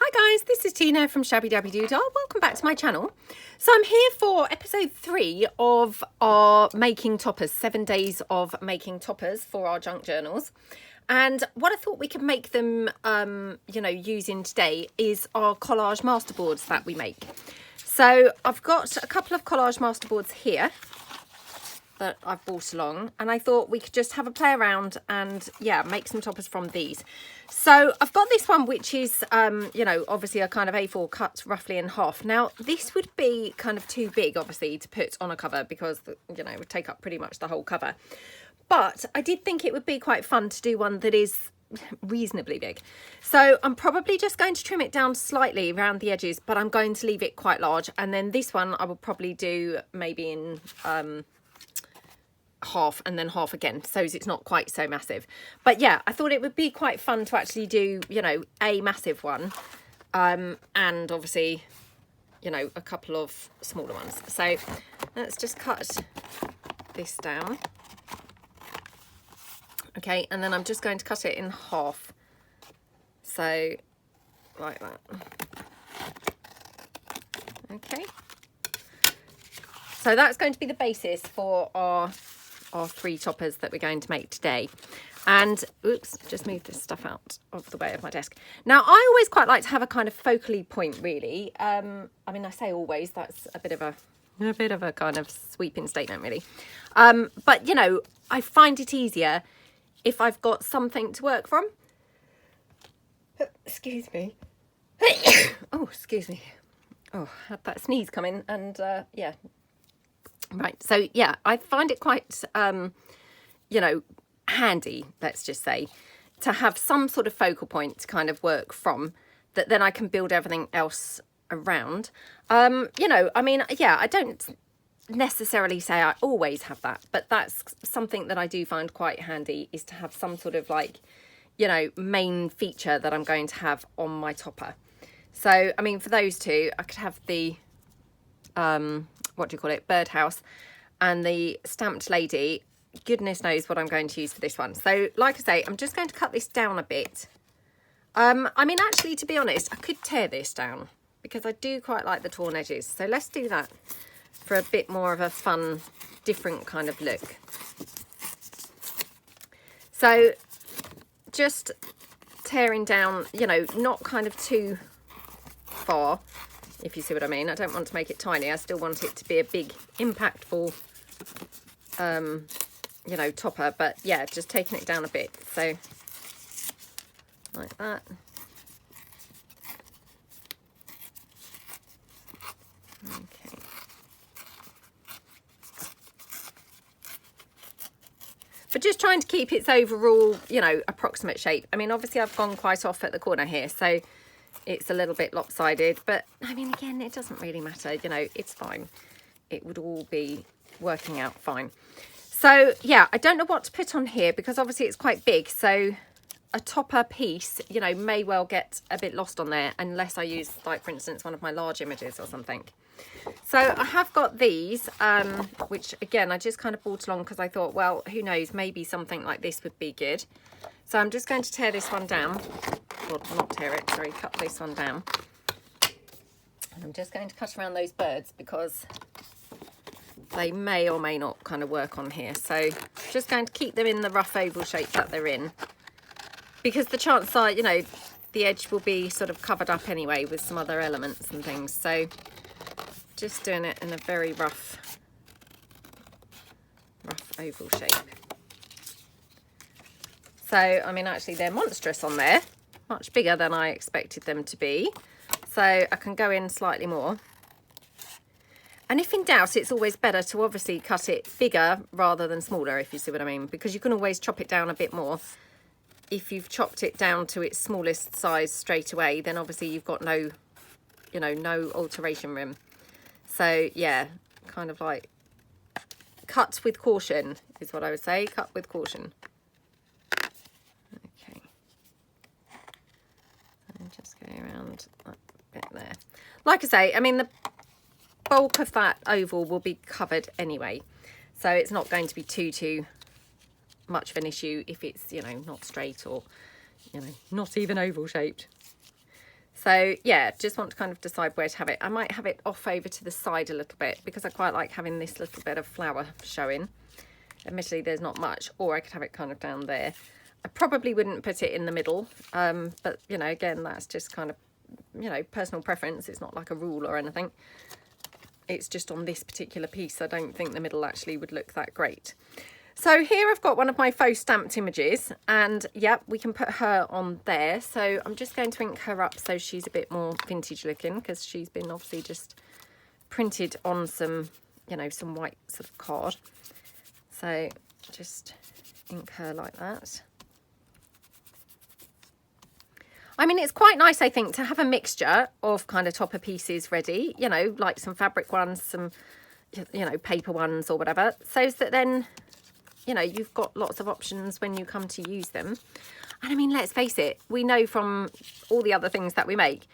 Hi guys, this is Tina from Shabby Dabby Doodle. Welcome back to my channel. So I'm here for episode 3 of our making toppers, 7 days of making toppers for our junk journals. And what I thought we could make them, using today is our collage masterboards that we make. So I've got a couple of collage masterboards here that I've brought along, and I thought we could just have a play around and make some toppers from these. So I've got this one which is obviously a kind of A4 cut roughly in half. Now this would be kind of too big obviously to put on a cover because it would take up pretty much the whole cover, but I did think it would be quite fun to do one that is reasonably big. So I'm probably just going to trim it down slightly around the edges, but I'm going to leave it quite large, and then this one I will probably do maybe in half and then half again, so it's not quite so massive. But yeah, I thought it would be quite fun to actually do a massive one and obviously a couple of smaller ones. So let's just cut this down. Okay, and then I'm just going to cut it in half, so like that. Okay, so that's going to be the basis for our 3 toppers that we're going to make today. And oops, just move this stuff out of the way of my desk. Now I always quite like to have a kind of focally point, really. I mean, I say always, that's a bit of a kind of sweeping statement, really. But I find it easier if I've got something to work from. Excuse me. Oh, excuse me. Oh, I had that sneeze come in, and yeah. Right, so yeah, I find it quite, handy, let's just say, to have some sort of focal point to kind of work from, that then I can build everything else around. I mean, yeah, I don't necessarily say I always have that, but that's something that I do find quite handy, is to have some sort of main feature that I'm going to have on my topper. So, I mean, for those two, I could have the birdhouse and the stamped lady. Goodness knows what I'm going to use for this one. So like I say, I'm just going to cut this down a bit. I mean, actually, to be honest, I could tear this down because I do quite like the torn edges. So let's do that for a bit more of a fun, different kind of look. So just tearing down, not kind of too far, if you see what I mean. I don't want to make it tiny. I still want it to be a big, impactful, topper. But yeah, just taking it down a bit. So like that. Okay. But just trying to keep its overall, approximate shape. I mean, obviously I've gone quite off at the corner here, so it's a little bit lopsided, but I mean, again, it doesn't really matter, it's fine. It would all be working out fine. So yeah, I don't know what to put on here because obviously it's quite big, so a topper piece, may well get a bit lost on there unless I use, like, for instance, one of my large images or something. So I have got these, which again, I just kind of brought along because I thought, well, who knows, maybe something like this would be good. So I'm just going to tear this one down. Well, not tear it, sorry, cut this one down. And I'm just going to cut around those birds because they may or may not kind of work on here. So just going to keep them in the rough oval shape that they're in, because the chances are, the edge will be sort of covered up anyway with some other elements and things. So just doing it in a very rough oval shape. So, I mean, actually they're monstrous on there, much bigger than I expected them to be. So I can go in slightly more. And if in doubt, it's always better to obviously cut it bigger rather than smaller, if you see what I mean, because you can always chop it down a bit more. If you've chopped it down to its smallest size straight away, then obviously you've got no alteration room. So yeah, kind of like cut with caution is what I would say, cut with caution. Okay. And just go around that bit there. Like I say, I mean, the bulk of that oval will be covered anyway, so it's not going to be too much of an issue if it's not straight or not even oval shaped. So yeah, just want to kind of decide where to have it. I might have it off over to the side a little bit because I quite like having this little bit of flower showing. Admittedly, there's not much, or I could have it kind of down there. I probably wouldn't put it in the middle, but you know, again, that's just kind of, you know, personal preference. It's not like a rule or anything. It's just on this particular piece, I don't think the middle actually would look that great. So here I've got one of my faux stamped images, and yep, we can put her on there. So I'm just going to ink her up so she's a bit more vintage looking, because she's been obviously just printed on some, you know, some white sort of card. So just ink her like that. I mean, it's quite nice, I think, to have a mixture of kind of topper pieces ready, you know, like some fabric ones, some, you know, paper ones or whatever, so that then, you know, you've got lots of options when you come to use them. And I mean, let's face it, we know from all the other things that we make,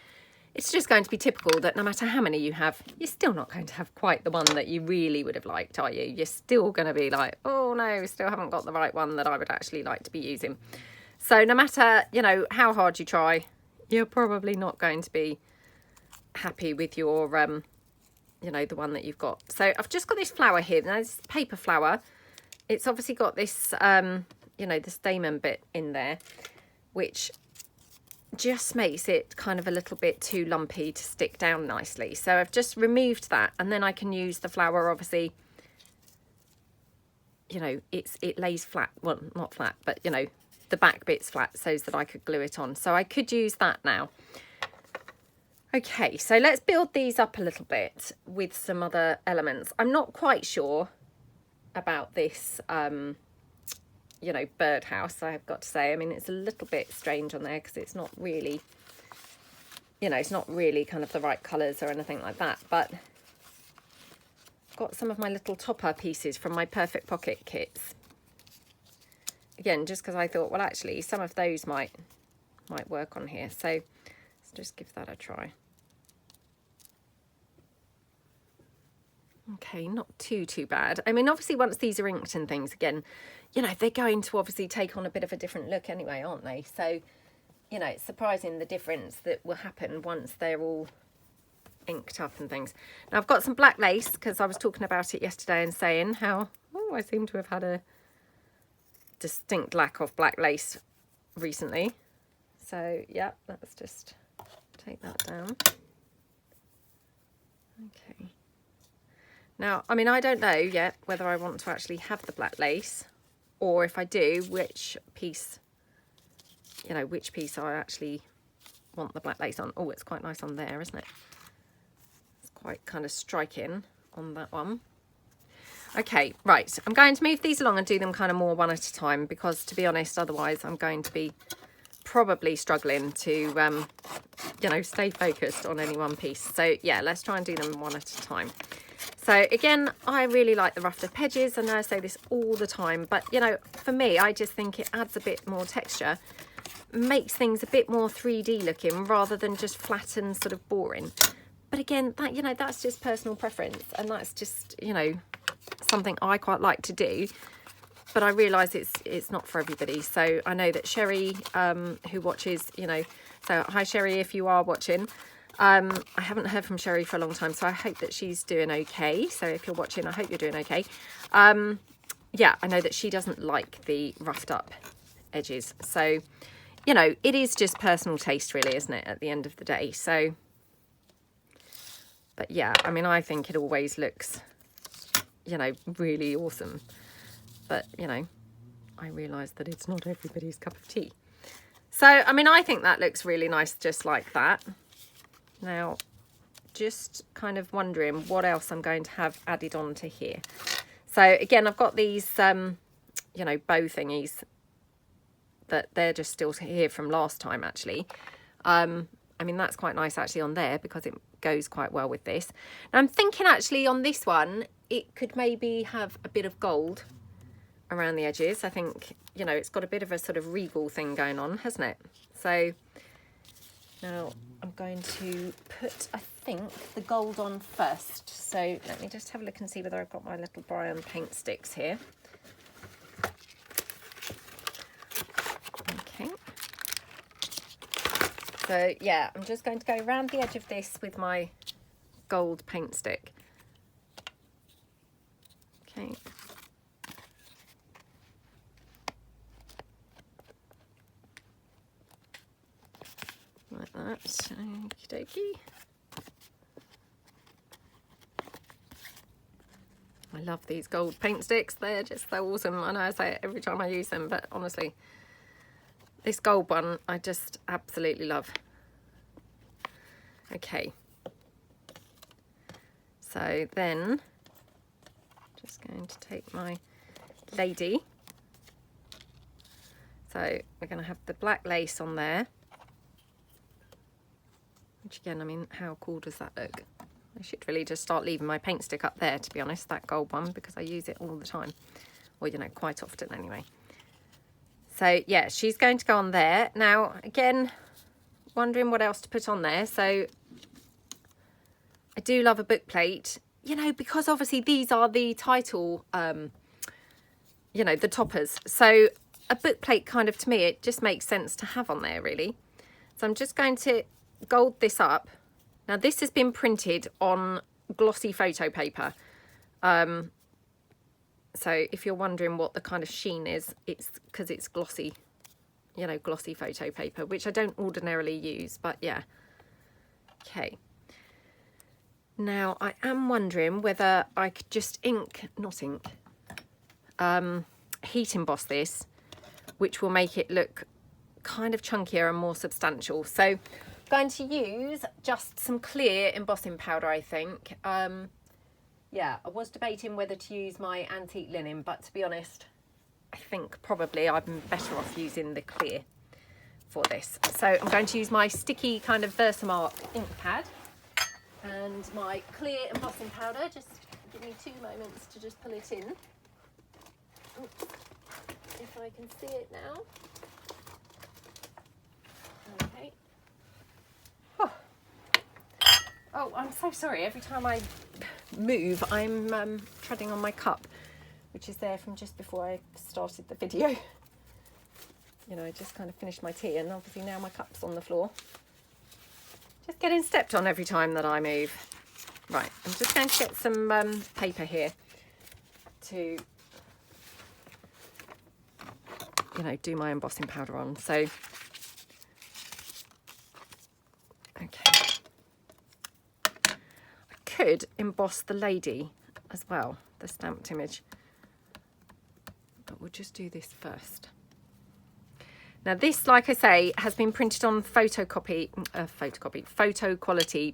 it's just going to be typical that no matter how many you have, you're still not going to have quite the one that you really would have liked, are you? You're still going to be like, oh no, we still haven't got the right one that I would actually like to be using. So no matter, you know, how hard you try, you're probably not going to be happy with your, you know, the one that you've got. So I've just got this flower here. Now this is paper flower. It's obviously got this, you know, the stamen bit in there, which just makes it kind of a little bit too lumpy to stick down nicely. So I've just removed that, and then I can use the flower, obviously, you know, it lays flat, well, not flat, but, you know, the back bit's flat so that I could glue it on. So I could use that now. Okay, so let's build these up a little bit with some other elements. I'm not quite sure about this, you know, birdhouse, I've got to say. I mean, it's a little bit strange on there because it's not really, you know, it's not really kind of the right colours or anything like that. But I've got some of my little topper pieces from my Perfect Pocket kits. Again, just because I thought, well, actually, some of those might work on here. So let's just give that a try. Okay, not too bad. I mean, obviously, once these are inked and things, again, you know, they're going to obviously take on a bit of a different look anyway, aren't they? So, you know, it's surprising the difference that will happen once they're all inked up and things. Now, I've got some black lace because I was talking about it yesterday and saying how, oh, I seem to have had a distinct lack of black lace recently. So, yeah, let's just take that down. Okay. Now, I mean, I don't know yet whether I want to actually have the black lace, or if I do, which piece, you know, which piece I actually want the black lace on. Oh, it's quite nice on there, isn't it? It's quite kind of striking on that one. Okay, right. I'm going to move these along and do them kind of more one at a time because, to be honest, otherwise I'm going to be probably struggling to, you know, stay focused on any one piece. So, yeah, let's try and do them one at a time. So again, I really like the roughed up edges. I know I say this all the time, but you know, for me, I just think it adds a bit more texture, makes things a bit more 3D looking rather than just flat and sort of boring. But again, that, you know, that's just personal preference, and that's just, you know, something I quite like to do. But I realise it's not for everybody. So I know that Sherry, who watches, you know, so hi Sherry, if you are watching. I haven't heard from Sherry for a long time, so I hope that she's doing okay. So if you're watching, I hope you're doing okay. Yeah, I know that she doesn't like the roughed up edges. So, you know, it is just personal taste really, isn't it, at the end of the day? So, but yeah, I mean, I think it always looks, you know, really awesome. But, you know, I realise that it's not everybody's cup of tea. So, I mean, I think that looks really nice just like that. Now, just kind of wondering what else I'm going to have added on to here. So again, I've got these, you know, bow thingies that they're just still here from last time, actually. I mean, that's quite nice actually on there because it goes quite well with this. Now I'm thinking actually on this one, it could maybe have a bit of gold around the edges. I think, you know, it's got a bit of a sort of regal thing going on, hasn't it? So now I'm going to put, I think, the gold on first. So let me just have a look and see whether I've got my little Brian paint sticks here. Okay. So yeah, I'm just going to go around the edge of this with my gold paint stick. Okay. Like that. Okie dokie. I love these gold paint sticks. They're just so awesome. I know I say it every time I use them, but honestly, this gold one I just absolutely love. Okay. So then, just going to take my lady. So we're going to have the black lace on there. Which again, I mean, how cool does that look? I should really just start leaving my paint stick up there, to be honest, that gold one, because I use it all the time. Or, you know, quite often anyway. So, yeah, she's going to go on there. Now, again, wondering what else to put on there. So, I do love a book plate, you know, because obviously these are the title, you know, the toppers. So, a book plate kind of, to me, it just makes sense to have on there, really. So, I'm just going to gold this up. Now this has been printed on glossy photo paper. So if you're wondering what the kind of sheen is, it's because it's glossy, you know, glossy photo paper, which I don't ordinarily use, but yeah. Okay. Now I am wondering whether I could just heat emboss this, which will make it look kind of chunkier and more substantial. So going to use just some clear embossing powder, I think. Yeah, I was debating whether to use my antique linen, but to be honest, I think probably I'm better off using the clear for this. So I'm going to use my sticky kind of Versamark ink pad and my clear embossing powder. Just give me 2 moments to just pull it in. Oops. If I can see it now. Okay. Oh, I'm so sorry. Every time I move, I'm treading on my cup, which is there from just before I started the video. You know, I just kind of finished my tea and obviously now my cup's on the floor. Just getting stepped on every time that I move. Right, I'm just going to get some paper here to, you know, do my embossing powder on. So, okay. Could emboss the lady as well, the stamped image, but we'll just do this first. Now this, like I say, has been printed on photo quality,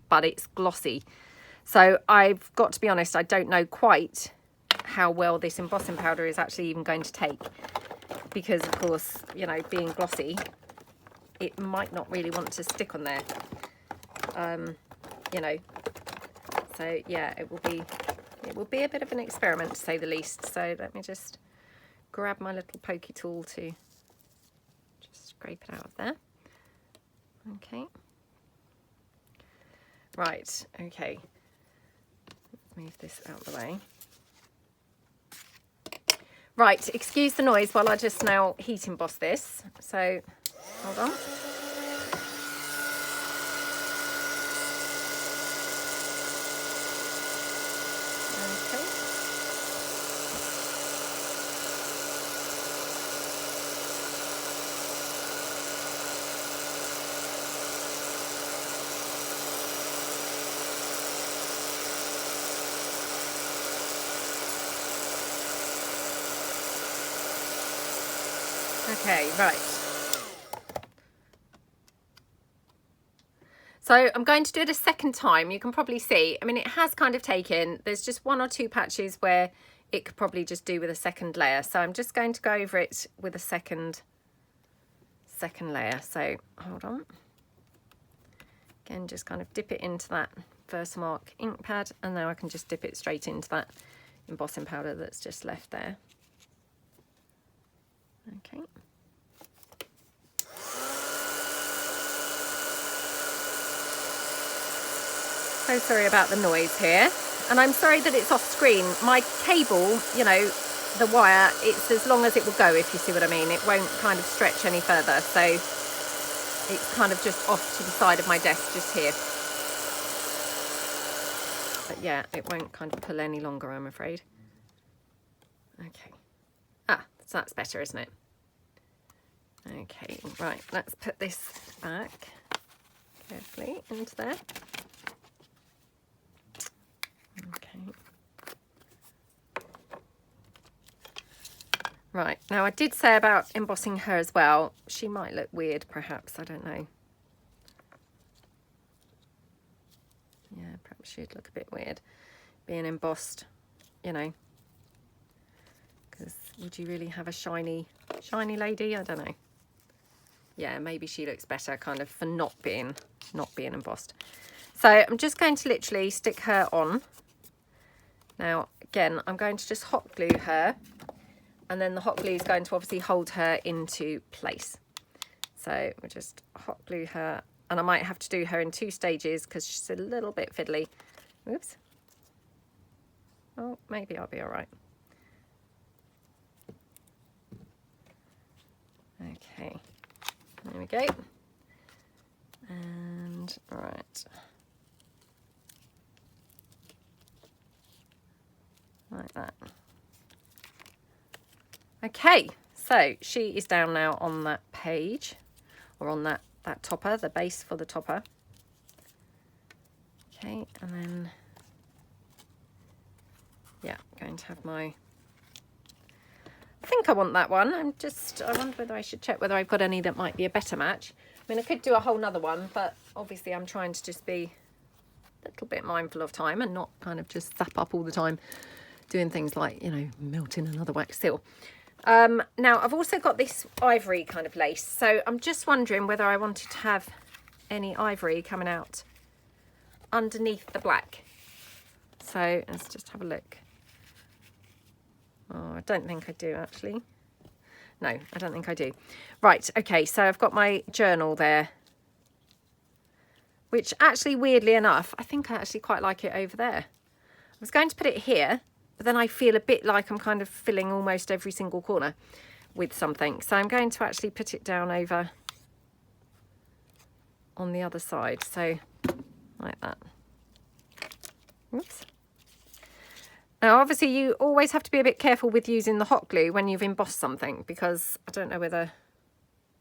but it's glossy. So I've got to be honest, I don't know quite how well this embossing powder is actually even going to take, because of course, you know, being glossy, it might not really want to stick on there, you know. So yeah, it will be a bit of an experiment, to say the least. So let me just grab my little pokey tool to just scrape it out of there. Okay. Right, okay. Let's move this out of the way. Right, excuse the noise while I just now heat emboss this. So, hold on. Okay, right. So I'm going to do it a second time. You can probably see, I mean, it has kind of taken, there's just 1 or 2 patches where it could probably just do with a second layer. So I'm just going to go over it with a second layer. So hold on. Again, just kind of dip it into that Versamark ink pad, and now I can just dip it straight into that embossing powder that's just left there. Okay. So sorry about the noise here, and I'm sorry that it's off screen. My cable, you know, the wire, it's as long as it will go, if you see what I mean. It won't kind of stretch any further. So It's kind of just off to the side of my desk, just here. But yeah, it won't kind of pull any longer, I'm afraid. Okay. Ah, so that's better, isn't it? Okay, right, let's put this back carefully into there. Okay. Right, now I did say about embossing her as well. She might look weird, perhaps, I don't know. Yeah, perhaps she'd look a bit weird being embossed, you know. Because would you really have a shiny lady? I don't know. Yeah, maybe she looks better kind of for not being embossed. So I'm just going to literally stick her on. Now, again, I'm going to just hot glue her, and then the hot glue is going to obviously hold her into place. So we'll just hot glue her, and I might have to do her in 2 stages because she's a little bit fiddly. Oops. Oh, maybe I'll be all right. Okay. There we go. And right. Like that. Okay, so she is down now on that page, or on that topper, the base for the topper. Okay, and then, yeah, I'm going to have my, I think I want that one. I wonder whether I should check whether I've got any that might be a better match. I mean, I could do a whole nother one, but obviously I'm trying to just be a little bit mindful of time and not kind of just zap up all the time doing things like, you know, melting another wax seal. Now I've also got this ivory kind of lace, so I'm just wondering whether I wanted to have any ivory coming out underneath the black. So let's just have a look. Oh, I don't think I do actually. No, I don't think I do. Right, okay, so I've got my journal there, which actually, weirdly enough, I think I actually quite like it over there. I was going to put it here, but then I feel a bit like I'm kind of filling almost every single corner with something. So I'm going to actually put it down over on the other side. So like that. Oops. Now, obviously, you always have to be a bit careful with using the hot glue when you've embossed something, because I don't know whether,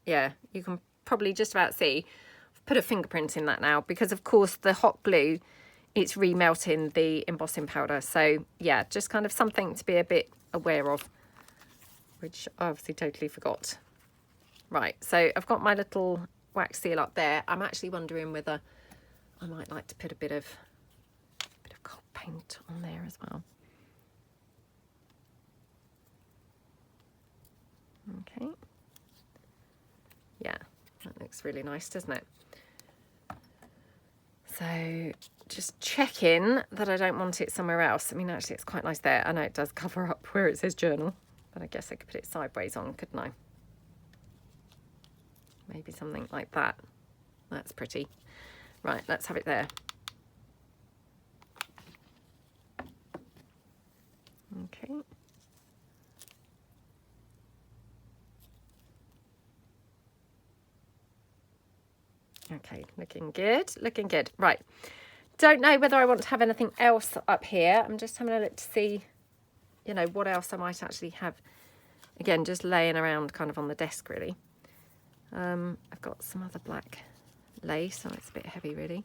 yeah, you can probably just about see. I've put a fingerprint in that now because, of course, the hot glue, it's remelting the embossing powder. So, yeah, just kind of something to be a bit aware of, which I obviously totally forgot. Right, so I've got my little wax seal up there. I'm actually wondering whether I might like to put a bit of gold paint on there as well. Okay. Yeah, that looks really nice, doesn't it? So just checking that I don't want it somewhere else. I mean, actually, it's quite nice there. I know it does cover up where it says journal, but I guess I could put it sideways on, couldn't I? Maybe something like that. That's pretty. Right, let's have it there. Okay. Okay, looking good, looking good. Right, don't know whether I want to have anything else up here. I'm just having a look to see, you know, what else I might actually have. Again, just laying around kind of on the desk, really. I've got some other black lace, so it's a bit heavy, really.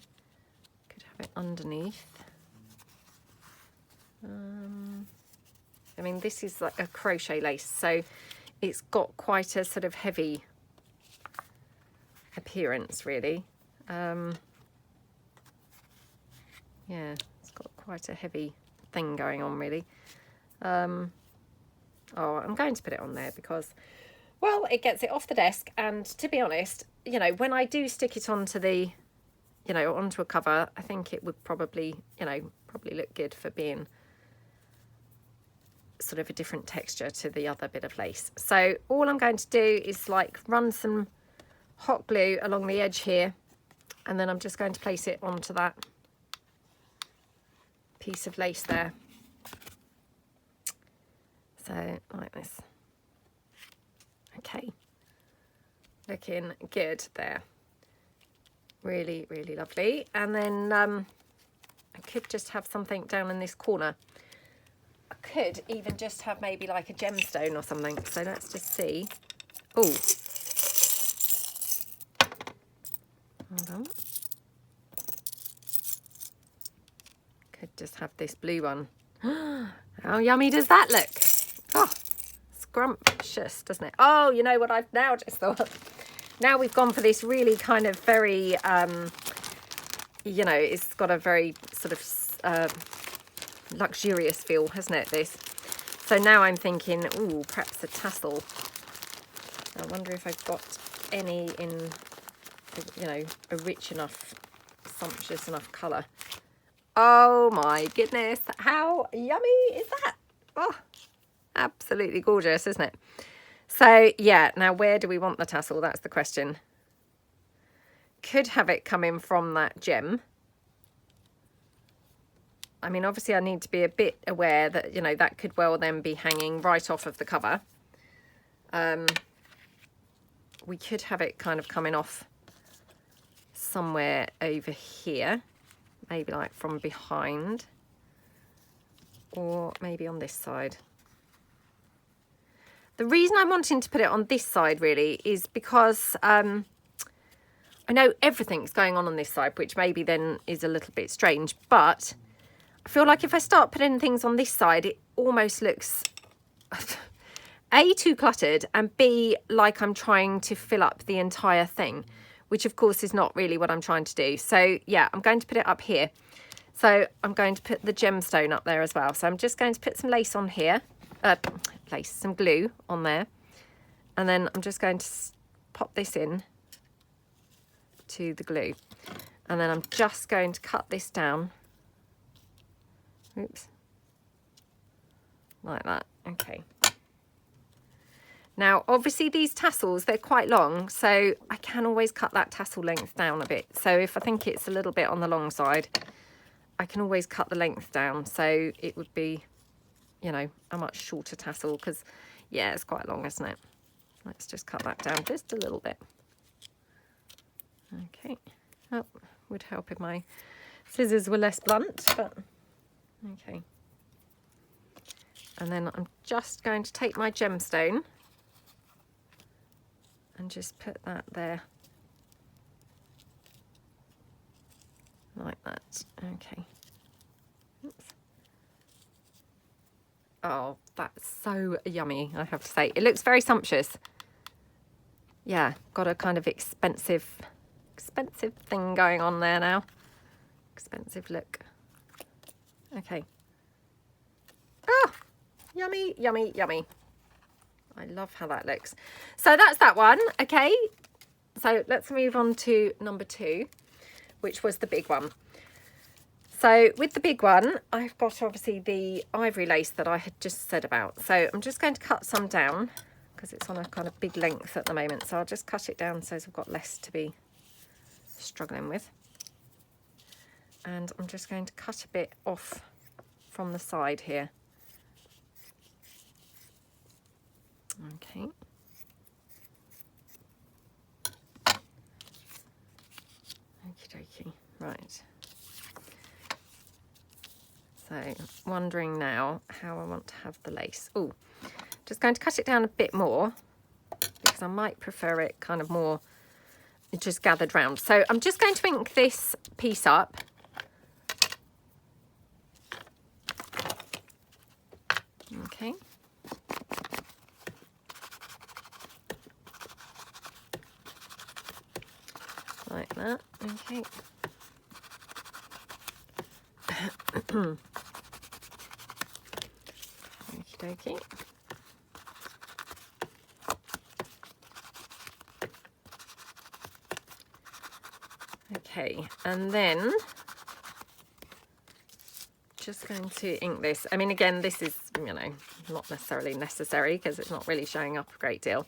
Could have it underneath. I mean, this is like a crochet lace, so it's got quite a sort of heavy appearance, really. Yeah, it's got quite a heavy thing going on, really. Oh, I'm going to put it on there because, well, it gets it off the desk, and to be honest, you know, when I do stick it onto the, you know, onto a cover, I think it would probably, you know, probably look good for being sort of a different texture to the other bit of lace. So all I'm going to do is like run some hot glue along the edge here, and then I'm just going to place it onto that piece of lace there. So like this. Okay, looking good there. Really, really lovely. And then I could just have something down in this corner. I could even just have maybe like a gemstone or something. So let's just see. Oh, hold on. Could just have this blue one. How yummy does that look? Oh, scrumptious, doesn't it? Oh, you know what I've now just thought? Now we've gone for this really kind of very, you know, it's got a very sort of luxurious feel, hasn't it, this? So now I'm thinking, ooh, perhaps a tassel. I wonder if I've got any in, you know, a rich enough, sumptuous enough colour. Oh my goodness, how yummy is that? Oh, absolutely gorgeous, isn't it? So yeah, now where do we want the tassel? That's the question. Could have it coming from that gem. I mean, obviously I need to be a bit aware that, you know, that could well then be hanging right off of the cover. We could have it kind of coming off somewhere over here, maybe like from behind, or maybe on this side. The reason I'm wanting to put it on this side really is because I know everything's going on this side, which maybe then is a little bit strange, but I feel like if I start putting things on this side, it almost looks A, too cluttered, and B, like I'm trying to fill up the entire thing, which of course is not really what I'm trying to do. So yeah, I'm going to put it up here. So I'm going to put the gemstone up there as well. So I'm just going to put some lace on here, some glue on there. And then I'm just going to pop this in to the glue. And then I'm just going to cut this down. Oops. Like that. Okay. Now, obviously these tassels, they're quite long, so I can always cut that tassel length down a bit. So if I think it's a little bit on the long side, I can always cut the length down. So it would be, you know, a much shorter tassel because, yeah, it's quite long, isn't it? Let's just cut that down just a little bit. Okay. Oh, would help if my scissors were less blunt, but okay. And then I'm just going to take my gemstone and just put that there. Like that. Okay. Oops. Oh, that's so yummy, I have to say. It looks very sumptuous. Yeah, got a kind of expensive thing going on there now. Expensive look. Okay. Oh, yummy, yummy, yummy. I love how that looks. So that's that one. Okay. So let's move on to number 2, which was the big one. So with the big one, I've got obviously the ivory lace that I had just said about. So I'm just going to cut some down because it's on a kind of big length at the moment. So I'll just cut it down so I've got less to be struggling with. And I'm just going to cut a bit off from the side here. Okay. Okie dokie. Right. So, wondering now how I want to have the lace. Oh, just going to cut it down a bit more because I might prefer it kind of more just gathered round. So I'm just going to ink this piece up. Okay. Like that. Okay. Okie dokie. Okay, and then just going to ink this. I mean, again, this is, you know, not necessarily necessary because it's not really showing up a great deal.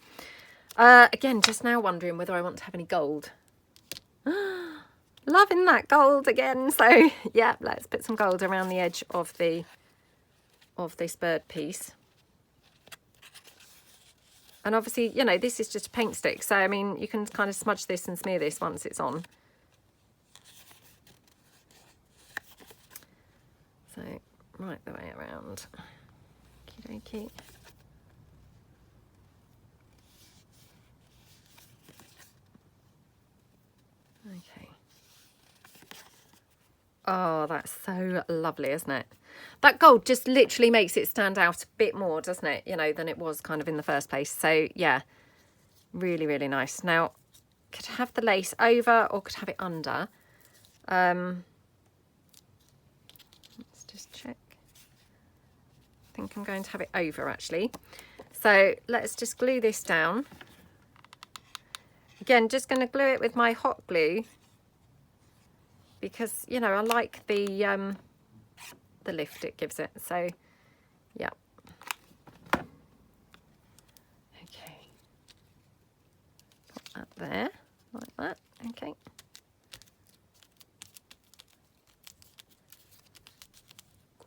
Again, just now wondering whether I want to have any gold. Loving that gold again. So yeah, let's put some gold around the edge of this bird piece. And obviously, you know, this is just a paint stick. So, I mean, you can kind of smudge this and smear this once it's on. So right the way around. Okie dokie. Okay. Oh, that's so lovely, isn't it? That gold just literally makes it stand out a bit more, doesn't it? You know, than it was kind of in the first place. So yeah, really, really nice. Now, could have the lace over or could have it under. Let's just check. I think I'm going to have it over actually. So let's just glue this down. Again, just going to glue it with my hot glue because, you know, I like the lift it gives it. So, yeah. Okay. Put that there, like that. Okay.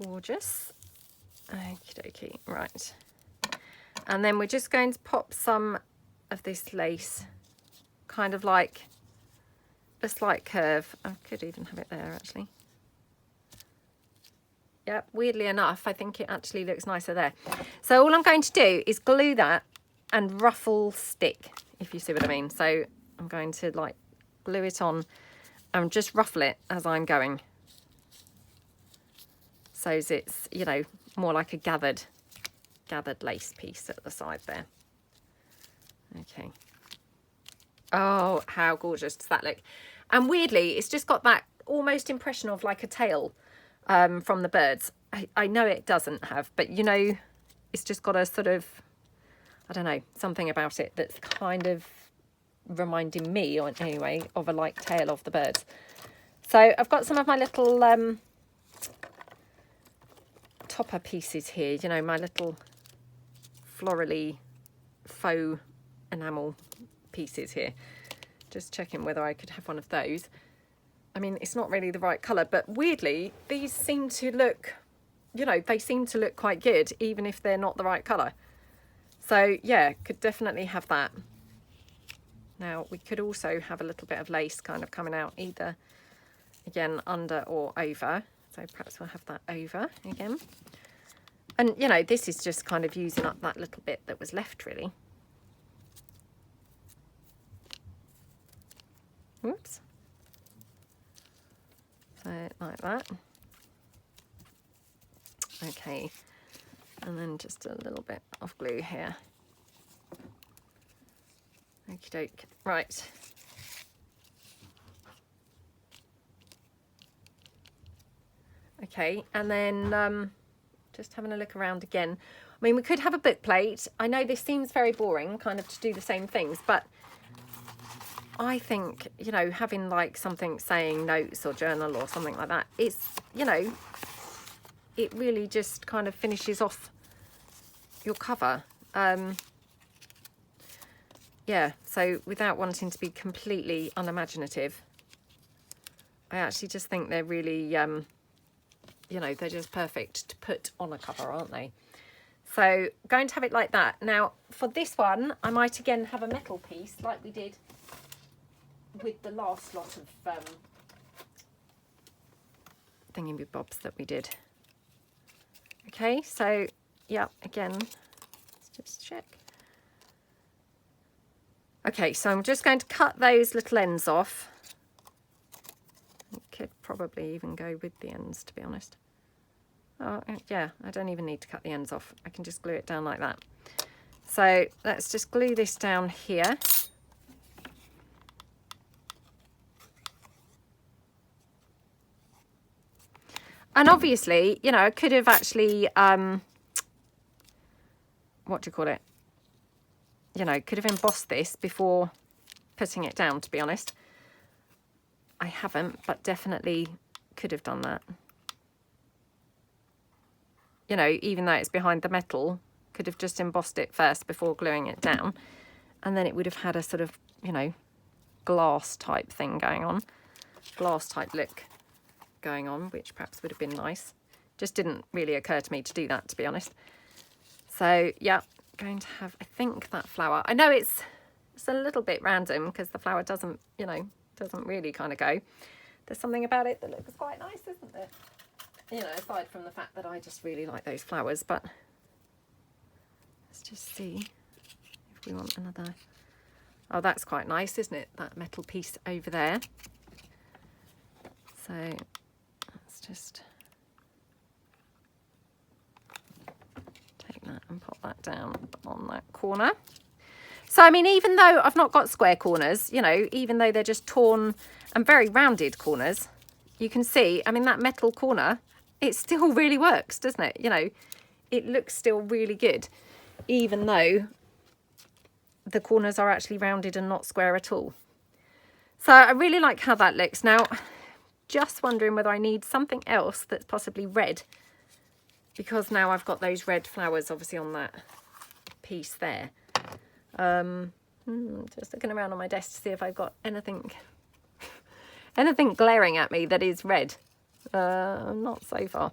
Gorgeous. Okie dokie. Right. And then we're just going to pop some of this lace, kind of like a slight curve. I could even have it there actually. Yeah, weirdly enough, I think it actually looks nicer there. So all I'm going to do is glue that and ruffle stick, if you see what I mean. So I'm going to like glue it on and just ruffle it as I'm going. So it's, you know, more like a gathered lace piece at the side there. Okay. Oh, how gorgeous does that look? And weirdly, it's just got that almost impression of like a tail from the birds. I know it doesn't have, but you know, it's just got a sort of, I don't know, something about it that's kind of reminding me, or anyway, of a like tail of the birds. So I've got some of my little topper pieces here, you know, my little florally faux enamel pieces here. Just checking whether I could have one of those. I mean, it's not really the right colour, but weirdly, these seem to look, you know, they seem to look quite good, even if they're not the right colour. So, yeah, could definitely have that. Now, we could also have a little bit of lace kind of coming out either, again, under or over. So perhaps we'll have that over again. And, you know, this is just kind of using up that little bit that was left, really. Whoops. So like that. Okay, and then just a little bit of glue here. Okie doke. Right. Okay, and then just having a look around again. I mean, we could have a book plate. I know this seems very boring, kind of to do the same things, but I think, you know, having like something saying notes or journal or something like that, it's, you know, it really just kind of finishes off your cover. Yeah, so without wanting to be completely unimaginative, I actually just think they're really, you know, they're just perfect to put on a cover, aren't they? So going to have it like that. Now, for this one, I might again have a metal piece like we did with the last lot of thingy-bobs that we did. Okay, so yeah, again, let's just check. Okay, so I'm just going to cut those little ends off. I could probably even go with the ends, to be honest. Oh, yeah, I don't even need to cut the ends off. I can just glue it down like that. So let's just glue this down here. And obviously, you know, I could have actually, what do you call it? You know, could have embossed this before putting it down, to be honest. I haven't, but definitely could have done that. You know, even though it's behind the metal, could have just embossed it first before gluing it down. And then it would have had a sort of, you know, glass type thing going on. Glass type look going on, which perhaps would have been nice. Just didn't really occur to me to do that, to be honest. So yeah, going to have, I think, that flower. I know it's a little bit random because the flower doesn't, you know, doesn't really kind of go. There's something about it that looks quite nice, isn't it? you know, aside from the fact that I just really like those flowers, but let's just see if we want another. Oh, that's quite nice, isn't it? That metal piece over there. So let's just take that and pop that down on that corner. So, I mean, even though I've not got square corners, you know, even though they're just torn and very rounded corners, you can see, I mean, that metal corner, it still really works, doesn't it? You know, it looks still really good, even though the corners are actually rounded and not square at all. So I really like how that looks. Now, just wondering whether I need something else that's possibly red, because now I've got those red flowers obviously on that piece there. Just looking around on my desk to see if I've got anything glaring at me that is red. Not so far.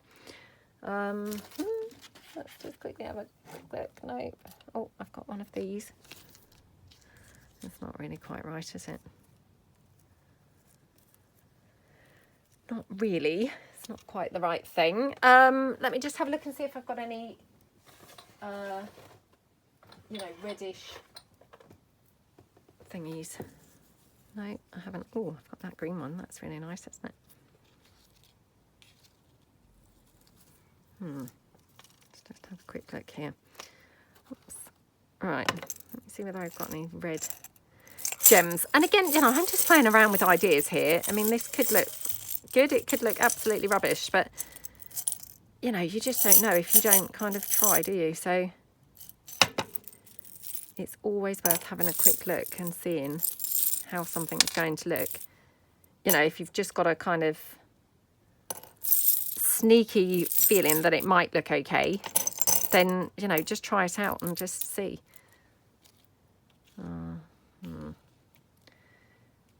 Let's just quickly have a quick look. No. Oh, I've got one of these. It's not really quite right, is it? Not really. It's not quite the right thing. Let me just have a look and see if I've got any, you know, reddish thingies. No, I haven't. Oh, I've got that green one. That's really nice, isn't it? Let's just have a quick look here. Oops. Right, let me see whether I've got any red gems. And again, you know, I'm just playing around with ideas here. I mean, this could look good. It could look absolutely rubbish, but, you know, you just don't know if you don't kind of try, do you? So it's always worth having a quick look and seeing how something's going to look. You know, if you've just got a kind of sneaky feeling that it might look okay, then, you know, just try it out and just see.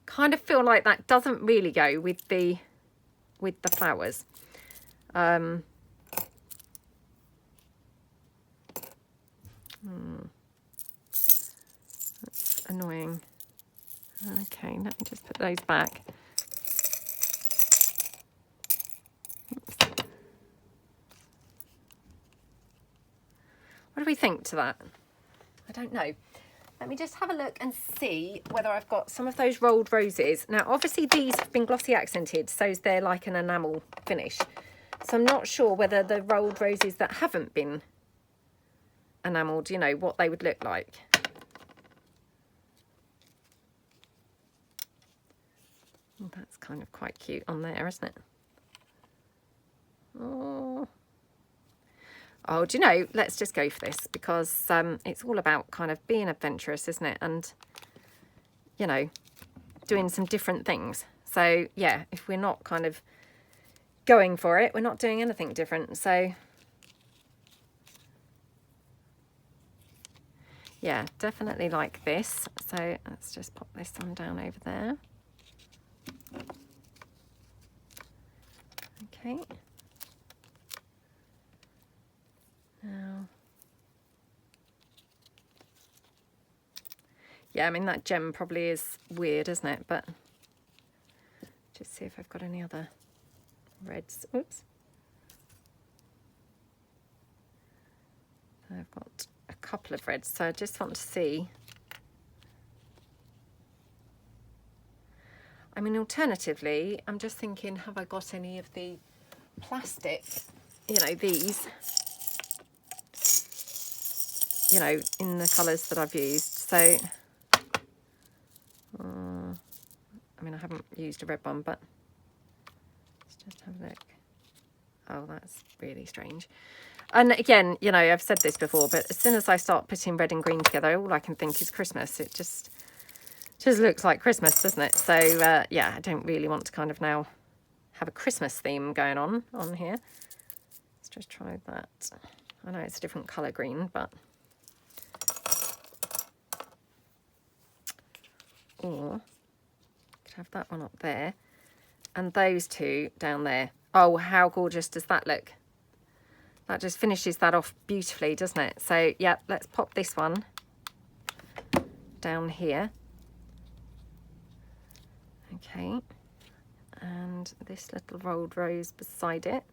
Kind of feel like that doesn't really go with the flowers. That's annoying. Okay, let me just put those back. Oops. What do we think to that? I don't know. Let me just have a look and see whether I've got some of those rolled roses. Now, obviously these have been glossy accented, so they're like an enamel finish. So I'm not sure whether the rolled roses that haven't been enamelled, you know, what they would look like. Well, that's kind of quite cute on there, isn't it? Oh, do you know, let's just go for this, because it's all about kind of being adventurous, isn't it? And, you know, doing some different things. So, yeah, if we're not kind of going for it, we're not doing anything different. So, yeah, definitely like this. So let's just pop this one down over there. Okay. Now, yeah, I mean, that gem probably is weird, isn't it? But just see if I've got any other reds. Oops. I've got a couple of reds, so I just want to see. I mean, alternatively, I'm just thinking, have I got any of the plastic, you know, these, you know, in the colours that I've used. So, I mean, I haven't used a red one, but let's just have a look. Oh, that's really strange. And again, you know, I've said this before, but as soon as I start putting red and green together, all I can think is Christmas. It just looks like Christmas, doesn't it? So, yeah, I don't really want to kind of now have a Christmas theme going on here. Let's just try that. I know it's a different colour green, but... Or could have that one up there and those two down there. Oh, how gorgeous does that look? That just finishes that off beautifully, doesn't it? So, yeah, let's pop this one down here. Okay. And this little rolled rose beside it.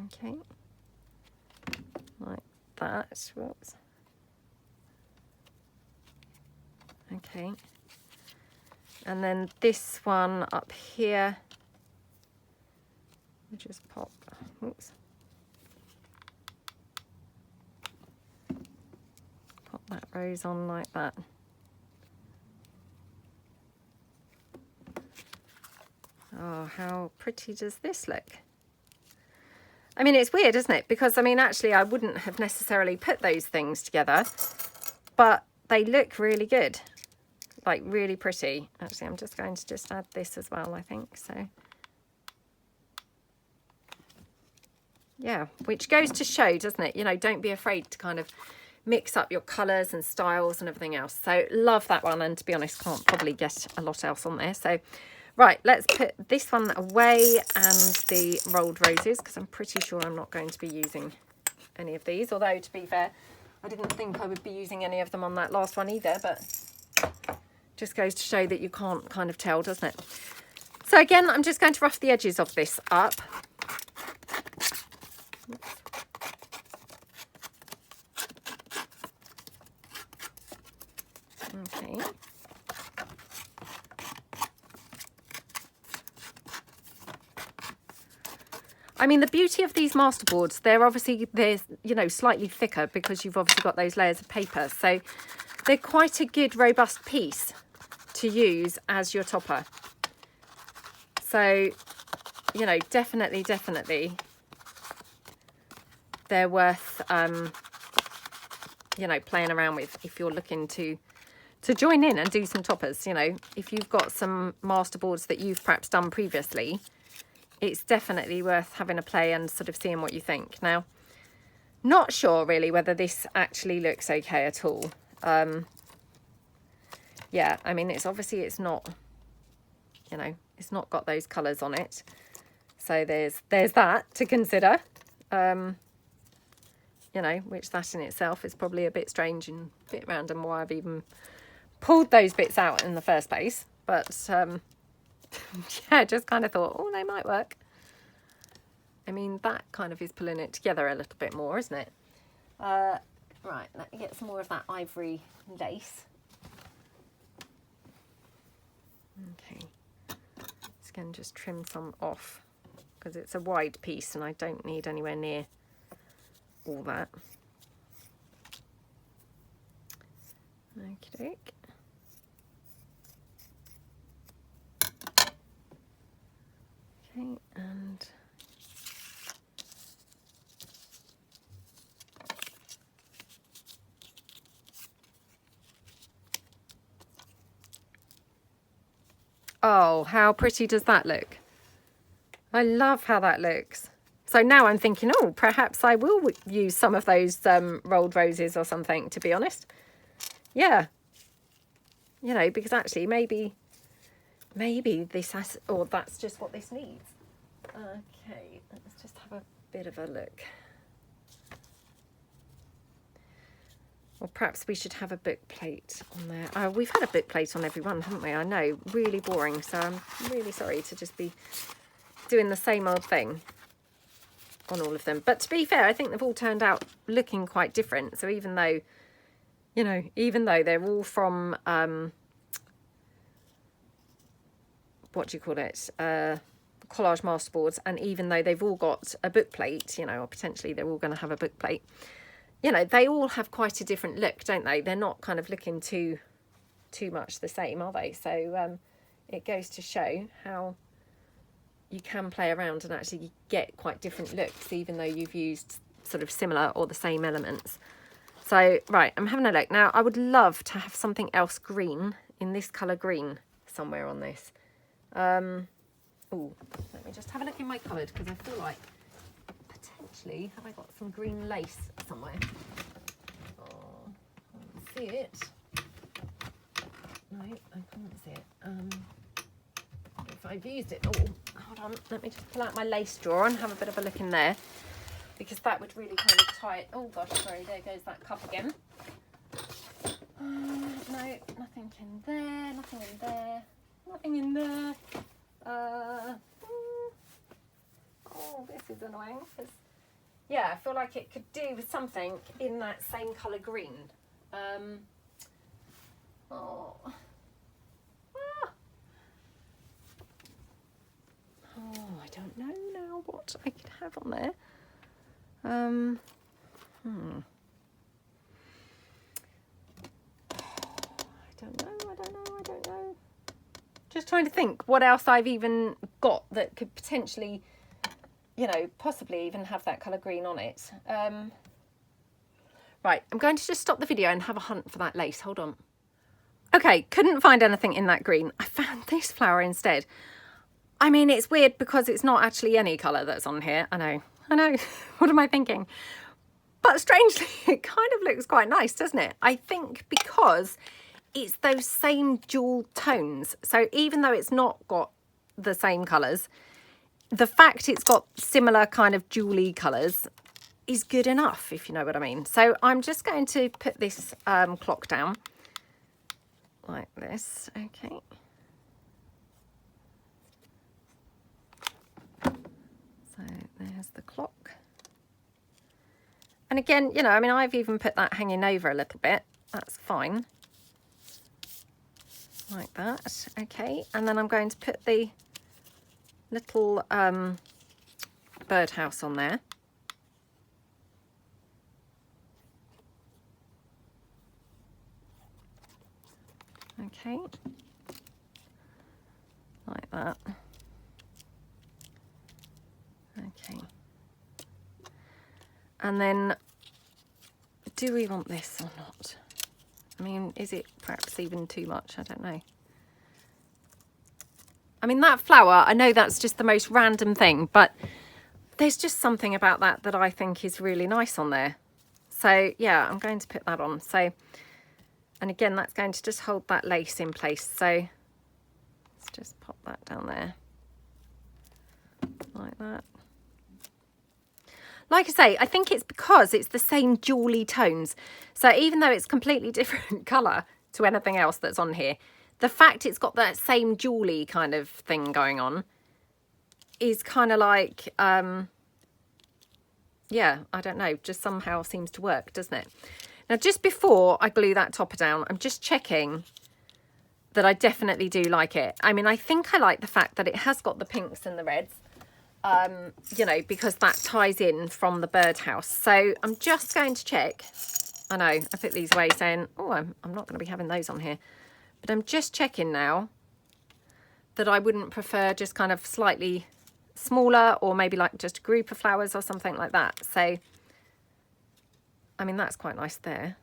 Okay, like that. Whoops. Okay, and then this one up here, we just pop, oops, pop that rose on like that. Oh, how pretty does this look? I mean, it's weird, isn't it? Because, I mean, actually, I wouldn't have necessarily put those things together, but they look really good, like really pretty. Actually, I'm just going to just add this as well, I think, so. Yeah, which goes to show, doesn't it? You know, don't be afraid to kind of mix up your colours and styles and everything else. So, love that one, and to be honest, can't probably get a lot else on there, so. Right, let's put this one away and the rolled roses, because I'm pretty sure I'm not going to be using any of these. Although, to be fair, I didn't think I would be using any of them on that last one either, but just goes to show that you can't kind of tell, doesn't it? So again, I'm just going to rough the edges of this up. Okay. I mean, the beauty of these masterboards, they're you know, slightly thicker because you've obviously got those layers of paper. So they're quite a good, robust piece to use as your topper. So, you know, definitely, they're worth, you know, playing around with if you're looking to join in and do some toppers. You know, if you've got some masterboards that you've perhaps done previously, it's definitely worth having a play and sort of seeing what you think. Now, not sure really whether this actually looks okay at all. Yeah, I mean, it's not, you know, it's not got those colours on it. So there's that to consider. You know, which that in itself is probably a bit strange and a bit random why I've even pulled those bits out in the first place. But yeah, just kind of thought, oh, they might work. I mean, that kind of is pulling it together a little bit more, isn't it? Right, let me get some more of that ivory lace. Okay, just going to just trim some off because it's a wide piece and I don't need anywhere near all that. Okie doke. Okay, and oh, how pretty does that look? I love how that looks. So now I'm thinking, oh, perhaps I will use some of those rolled roses or something, to be honest. Yeah. You know, because actually maybe this has, or that's just what this needs. Okay, let's just have a bit of a look. Or perhaps we should have a book plate on there. We've had a book plate on every one, haven't we? I know, really boring. So I'm really sorry to just be doing the same old thing on all of them. But to be fair, I think they've all turned out looking quite different. So even though, you know, even though they're all from, what do you call it? Collage masterboards, and even though they've all got a book plate, you know, or potentially they're all going to have a book plate, you know, they all have quite a different look, don't they? They're not kind of looking too much the same, are they? So it goes to show how you can play around and actually get quite different looks, even though you've used sort of similar or the same elements. So, right, I'm having a look. Now, I would love to have something else green, in this colour green, somewhere on this. Oh, let me just have a look in my cupboard, because I feel like potentially, have I got some green lace somewhere? Oh, I can't see it. No, I can't see it. If I've used it, oh, hold on, let me just pull out my lace drawer and have a bit of a look in there, because that would really kind of tie it. Oh gosh, sorry, there goes that cup again. No, nothing in there, nothing in there, nothing in there. Oh, this is annoying, because yeah, I feel like it could do with something in that same colour green. Oh. Oh, I don't know now what I could have on there. I don't know. Just trying to think what else I've even got that could potentially, you know, possibly even have that colour green on it. Right, I'm going to just stop the video and have a hunt for that lace. Hold on. Okay, couldn't find anything in that green. I found this flower instead. I mean, it's weird because it's not actually any colour that's on here. I know. What am I thinking? But strangely, it kind of looks quite nice, doesn't it? I think because it's those same jewel tones. So even though it's not got the same colours, the fact it's got similar kind of jewelly colours is good enough, if you know what I mean. So I'm just going to put this clock down like this. Okay. So there's the clock. And again, you know, I mean, I've even put that hanging over a little bit. That's fine. Like that. Okay. And then I'm going to put the little birdhouse on there. Okay. Like that. Okay. And then, do we want this or not? I mean, is it perhaps even too much? I don't know. I mean, that flower, I know that's just the most random thing, but there's just something about that that I think is really nice on there. So, yeah, I'm going to put that on. So, and again, that's going to just hold that lace in place. So, let's just pop that down there. Like that. Like I say, I think it's because it's the same jewelly tones. So even though it's completely different colour to anything else that's on here, the fact it's got that same jewelly kind of thing going on is kind of like, yeah, I don't know, just somehow seems to work, doesn't it? Now, just before I glue that topper down, I'm just checking that I definitely do like it. I mean, I think I like the fact that it has got the pinks and the reds. You know, because that ties in from the birdhouse. So I'm just going to check. I know I put these away saying, oh, I'm not going to be having those on here. But I'm just checking now that I wouldn't prefer just kind of slightly smaller or maybe like just a group of flowers or something like that. So, I mean, that's quite nice there.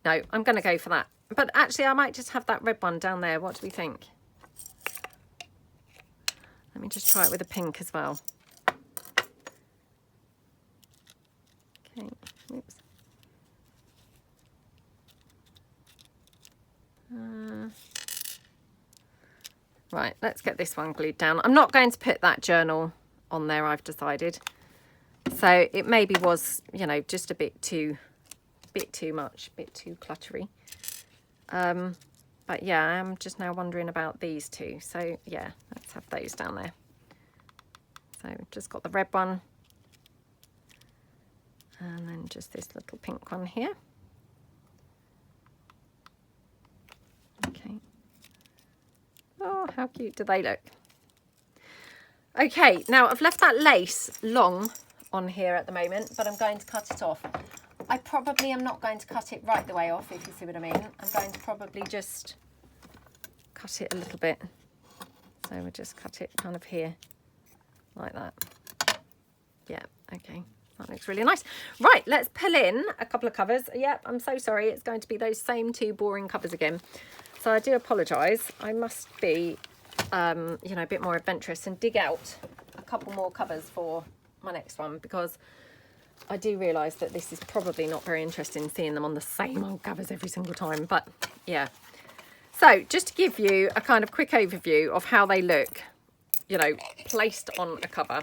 No, I'm going to go for that. But actually, I might just have that red one down there. What do we think? Let me just try it with a pink as well. Okay, oops. Right, let's get this one glued down. I'm not going to put that journal on there, I've decided. So it maybe was, you know, just a bit too much, a bit too cluttery. But yeah, I'm just now wondering about these two. So yeah, let's have those down there. So just got the red one. And then just this little pink one here. Okay. Oh, how cute do they look? Okay, now I've left that lace long on here at the moment, but I'm going to cut it off. I probably am not going to cut it right the way off, if you see what I mean. I'm going to probably just cut it a little bit. So we'll just cut it kind of here, like that. Yeah, okay. That looks really nice. Right, let's pull in a couple of covers. Yep, I'm so sorry. It's going to be those same two boring covers again. So I do apologise. I must be, you know, a bit more adventurous and dig out a couple more covers for my next one, because I do realise that this is probably not very interesting seeing them on the same old covers every single time, but yeah. So just to give you a kind of quick overview of how they look, you know, placed on a cover.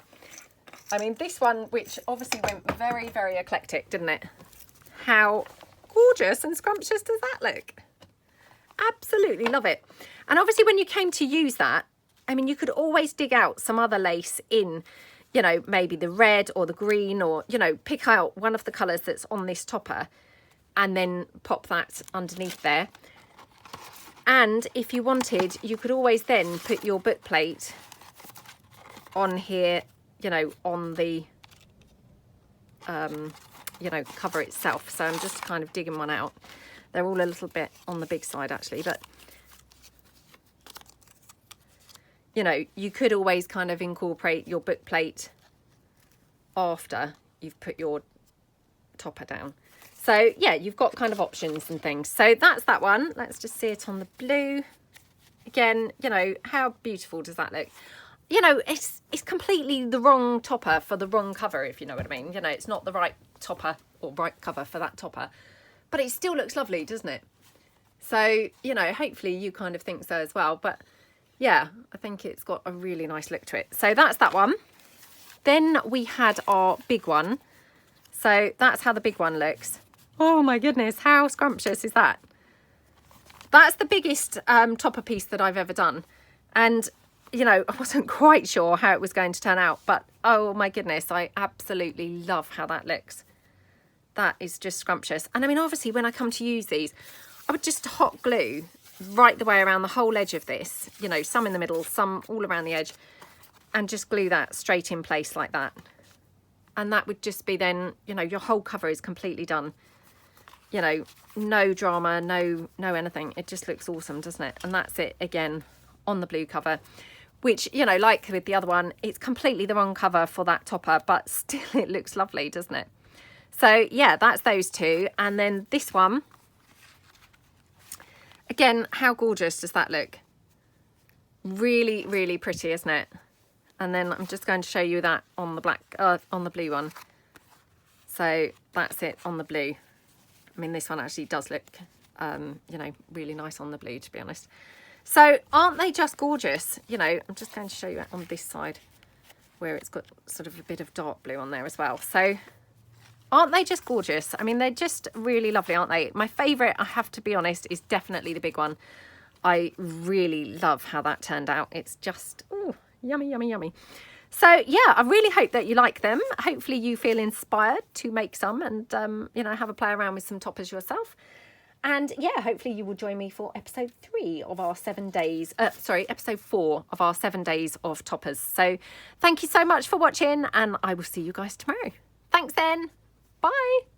I mean, this one, which obviously went very, very eclectic, didn't it? How gorgeous and scrumptious does that look? Absolutely love it. And obviously when you came to use that, I mean, you could always dig out some other lace in, you know, maybe the red or the green, or, you know, pick out one of the colours that's on this topper and then pop that underneath there. And if you wanted, you could always then put your book plate on here, you know, on the, you know, cover itself. So I'm just kind of digging one out. They're all a little bit on the big side actually, but you know, you could always kind of incorporate your book plate after you've put your topper down. So yeah, you've got kind of options and things. So that's that one. Let's just see it on the blue. Again, you know, how beautiful does that look? You know, it's completely the wrong topper for the wrong cover, if you know what I mean. You know, it's not the right topper or right cover for that topper, but it still looks lovely, doesn't it? So, you know, hopefully you kind of think so as well. But yeah, I think it's got a really nice look to it. So that's that one. Then we had our big one. So that's how the big one looks. Oh my goodness, how scrumptious is that? That's the biggest topper piece that I've ever done. And, you know, I wasn't quite sure how it was going to turn out, but oh my goodness, I absolutely love how that looks. That is just scrumptious. And I mean, obviously when I come to use these, I would just hot glue right the way around the whole edge of this, you know, some in the middle, some all around the edge, and just glue that straight in place like that. And that would just be then, you know, your whole cover is completely done. You know, no drama, no anything. It just looks awesome, doesn't it? And that's it again on the blue cover, which, you know, like with the other one, it's completely the wrong cover for that topper, but still it looks lovely, doesn't it? So yeah, that's those two. And then this one, again, how gorgeous does that look? Really, really pretty, isn't it? And then I'm just going to show you that on the black, on the blue one. So that's it on the blue. I mean, this one actually does look, you know, really nice on the blue, to be honest. So aren't they just gorgeous? You know, I'm just going to show you it on this side where it's got sort of a bit of dark blue on there as well. So aren't they just gorgeous? I mean, they're just really lovely, aren't they? My favourite, I have to be honest, is definitely the big one. I really love how that turned out. It's just, ooh, yummy, yummy, yummy. So yeah, I really hope that you like them. Hopefully you feel inspired to make some and, you know, have a play around with some toppers yourself. And yeah, hopefully you will join me for episode 3 of our 7 days, episode 4 of our 7 days of toppers. So thank you so much for watching, and I will see you guys tomorrow. Thanks then. Bye.